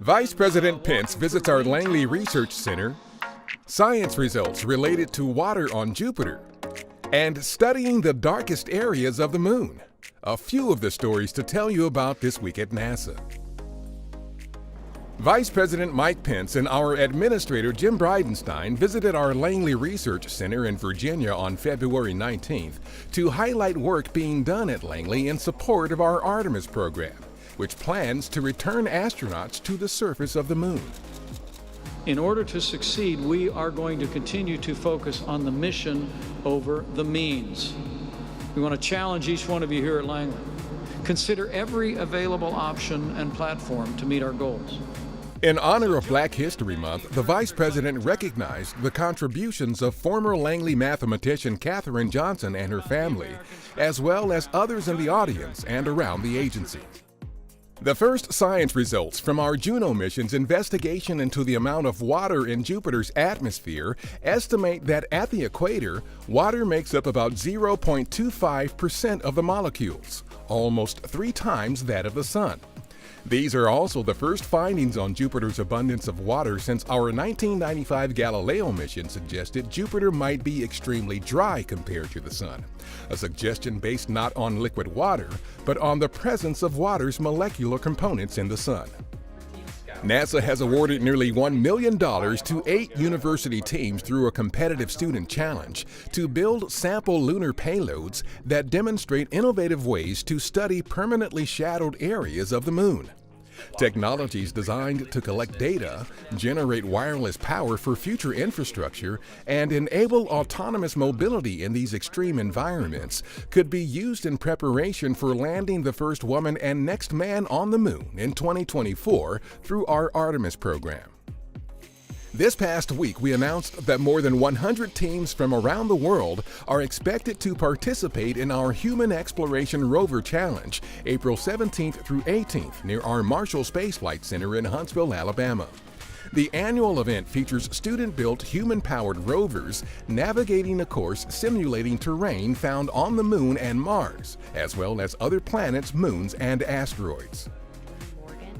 Vice President Pence visits our Langley Research Center, science results related to water on Jupiter, and studying the darkest areas of the moon. A few of the stories to tell you about this week at NASA. Vice President Mike Pence and our Administrator Jim Bridenstine visited our Langley Research Center in Virginia on February 19th to highlight work being done at Langley in support of our Artemis program, which plans to return astronauts to the surface of the moon. In order to succeed, we are going to continue to focus on the mission over the means. We want to challenge each one of you here at Langley. Consider every available option and platform to meet our goals. In honor of Black History Month, the Vice President recognized the contributions of former Langley mathematician Katherine Johnson and her family, as well as others in the audience and around the agency. The first science results from our Juno mission's investigation into the amount of water in Jupiter's atmosphere estimate that at the equator, water makes up about 0.25% of the molecules, almost 3 times that of the Sun. These are also the first findings on Jupiter's abundance of water since our 1995 Galileo mission suggested Jupiter might be extremely dry compared to the Sun, a suggestion based not on liquid water, but on the presence of water's molecular components in the Sun. NASA has awarded nearly $1 million to 8 university teams through a competitive student challenge to build sample lunar payloads that demonstrate innovative ways to study permanently shadowed areas of the moon. Technologies designed to collect data, generate wireless power for future infrastructure, and enable autonomous mobility in these extreme environments could be used in preparation for landing the first woman and next man on the moon in 2024 through our Artemis program. This past week, we announced that more than 100 teams from around the world are expected to participate in our Human Exploration Rover Challenge, April 17th through 18th, near our Marshall Space Flight Center in Huntsville, Alabama. The annual event features student-built human-powered rovers navigating a course simulating terrain found on the Moon and Mars, as well as other planets, moons, and asteroids.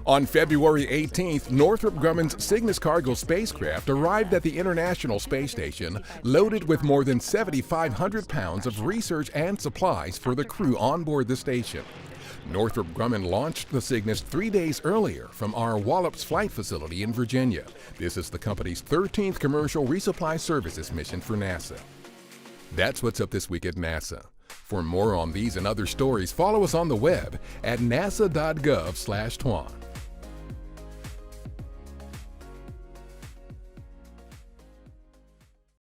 On February 18th, Northrop Grumman's Cygnus cargo spacecraft arrived at the International Space Station loaded with more than 7,500 pounds of research and supplies for the crew on board the station. Northrop Grumman launched the Cygnus 3 days earlier from our Wallops Flight Facility in Virginia. This is the company's 13th commercial resupply services mission for NASA. That's what's up this week at NASA. For more on these and other stories, follow us on the web at nasa.gov/twan.